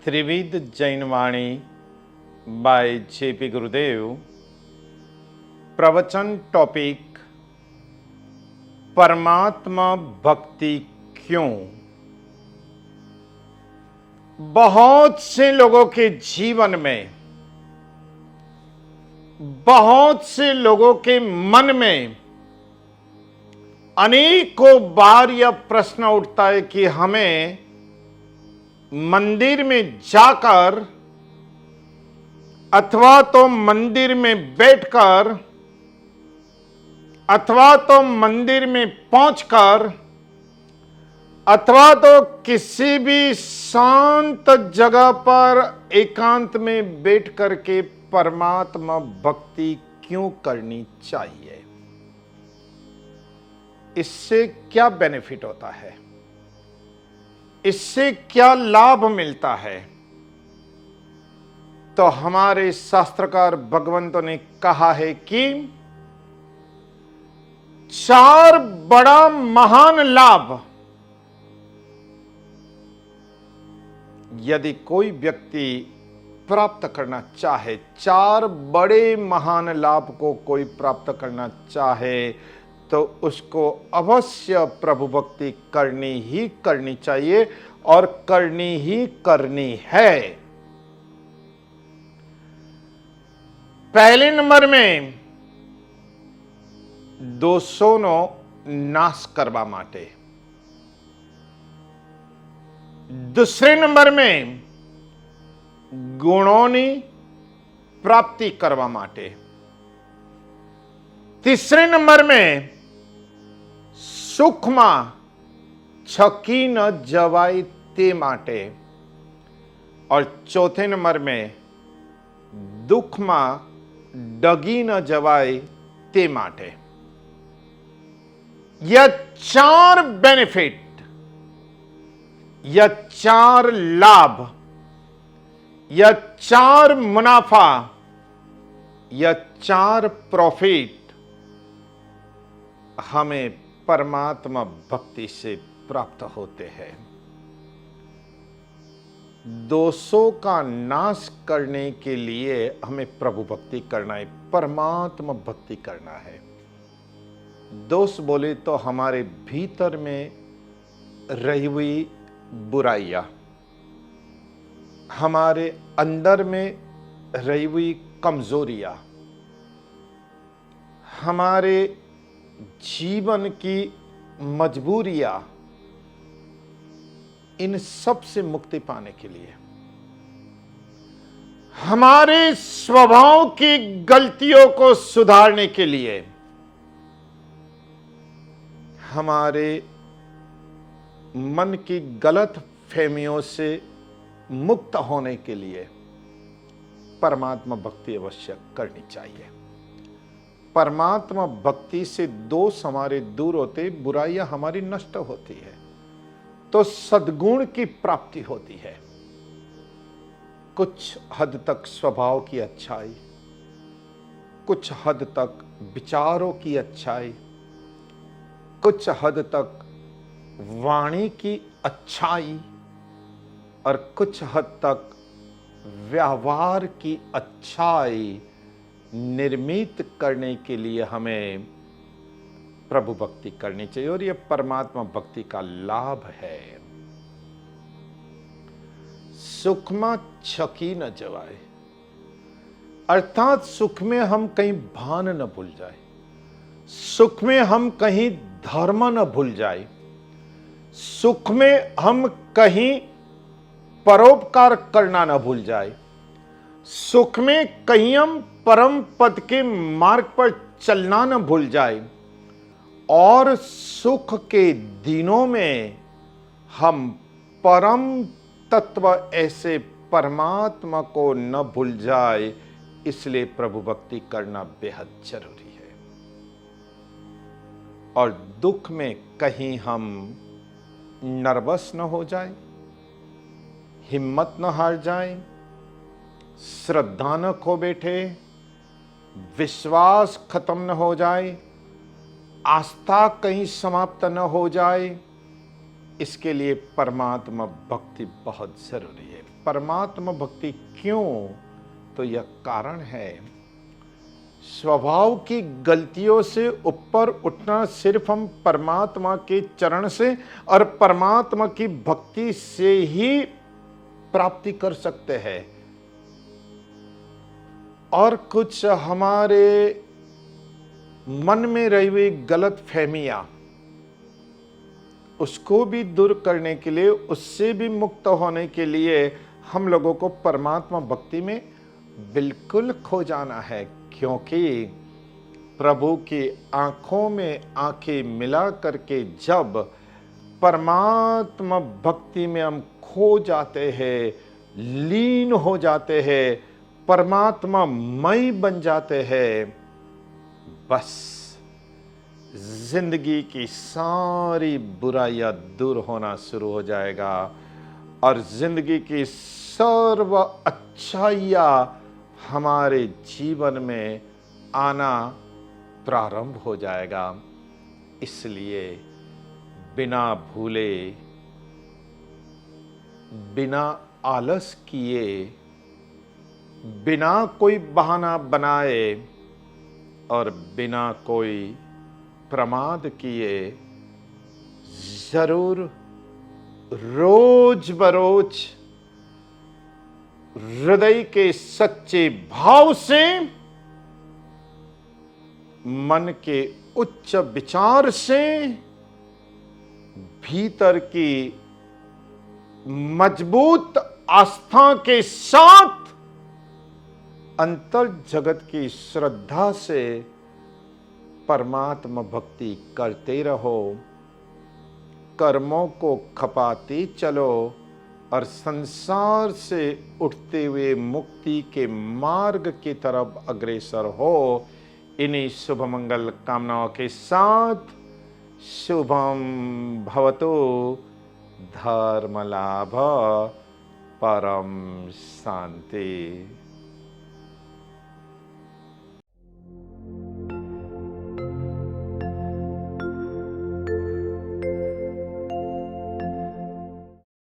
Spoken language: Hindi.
त्रिविध जैनवाणी बाय जेपी गुरुदेव। प्रवचन टॉपिक परमात्मा भक्ति क्यों। बहुत से लोगों के जीवन में, बहुत से लोगों के मन में अनेकों बार यह प्रश्न उठता है कि हमें मंदिर में जाकर अथवा तो मंदिर में बैठकर अथवा तो मंदिर में पहुंचकर अथवा तो किसी भी शांत जगह पर एकांत में बैठ करके परमात्मा भक्ति क्यों करनी चाहिए। इससे क्या बेनिफिट होता है, इससे क्या लाभ मिलता है। तो हमारे शास्त्रकार भगवंतों ने कहा है कि चार बड़ा महान लाभ यदि कोई व्यक्ति प्राप्त करना चाहे, चार बड़े महान लाभ को कोई प्राप्त करना चाहे तो उसको अवश्य प्रभु भक्ति करनी ही करनी चाहिए और करनी ही करनी है। पहले नंबर में दोषोनो नाश करवा माटे, दूसरे नंबर में गुणोनी प्राप्ति करवा माटे, तीसरे नंबर में सुखमा छकी न जवाई ते माटे और चौथे नंबर में दुख में डगी न जवाई ते माटे। यह चार बेनिफिट, यह चार लाभ, यह चार मुनाफा, यह चार प्रॉफिट हमें परमात्मा भक्ति से प्राप्त होते हैं। दोषों का नाश करने के लिए हमें प्रभु भक्ति करना है, परमात्मा भक्ति करना है। दोष बोले तो हमारे भीतर में रही हुई बुराइयां, हमारे अंदर में रही हुई कमजोरियां, हमारे जीवन की मजबूरियां, इन सब से मुक्ति पाने के लिए, हमारे स्वभाव की गलतियों को सुधारने के लिए, हमारे मन की गलत फहमियों से मुक्त होने के लिए परमात्मा भक्ति अवश्य करनी चाहिए। परमात्मा भक्ति से दोष हमारे दूर होते, बुराइयां हमारी नष्ट होती है, तो सद्गुण की प्राप्ति होती है। कुछ हद तक स्वभाव की अच्छाई, कुछ हद तक विचारों की अच्छाई, कुछ हद तक वाणी की अच्छाई और कुछ हद तक व्यवहार की अच्छाई निर्मित करने के लिए हमें प्रभु भक्ति करनी चाहिए और यह परमात्मा भक्ति का लाभ है। सुखमा छकी न जवाए, अर्थात सुख में हम कहीं भान न भूल जाए, सुख में हम कहीं धर्म न भूल जाए, सुख में हम कहीं परोपकार करना न भूल जाए, सुख में कहीं हम परम पद के मार्ग पर चलना न भूल जाए और सुख के दिनों में हम परम तत्व ऐसे परमात्मा को न भूल जाए। इसलिए प्रभु भक्ति करना बेहद जरूरी है। और दुख में कहीं हम नर्वस न हो जाए, हिम्मत न हार जाए, श्रद्धा न खो बैठे, विश्वास खत्म न हो जाए, आस्था कहीं समाप्त न हो जाए, इसके लिए परमात्मा भक्ति बहुत जरूरी है। परमात्मा भक्ति क्यों? तो यह कारण है, स्वभाव की गलतियों से ऊपर उठना सिर्फ हम परमात्मा के चरण से और परमात्मा की भक्ति से ही प्राप्ति कर सकते हैं। और कुछ हमारे मन में रही हुई गलत फहमियां, उसको भी दूर करने के लिए, उससे भी मुक्त होने के लिए हम लोगों को परमात्मा भक्ति में बिल्कुल खो जाना है। क्योंकि प्रभु की आंखों में आंखें मिला करके जब परमात्मा भक्ति में हम खो जाते हैं, लीन हो जाते हैं, परमात्मा मय बन जाते हैं, बस जिंदगी की सारी बुराइयां दूर होना शुरू हो जाएगा और जिंदगी की सर्व अच्छाइयां हमारे जीवन में आना प्रारंभ हो जाएगा। इसलिए बिना भूले, बिना आलस किए, बिना कोई बहाना बनाए और बिना कोई प्रमाद किए जरूर रोज बरोज हृदय के सच्चे भाव से, मन के उच्च विचार से, भीतर की मजबूत आस्था के साथ, अंतर जगत की श्रद्धा से परमात्मा भक्ति करते रहो। कर्मों को खपाते चलो और संसार से उठते हुए मुक्ति के मार्ग की तरफ अग्रसर हो। इन्हीं शुभ मंगल कामनाओं के साथ शुभम भवतु। धर्म लाभ परम शांति।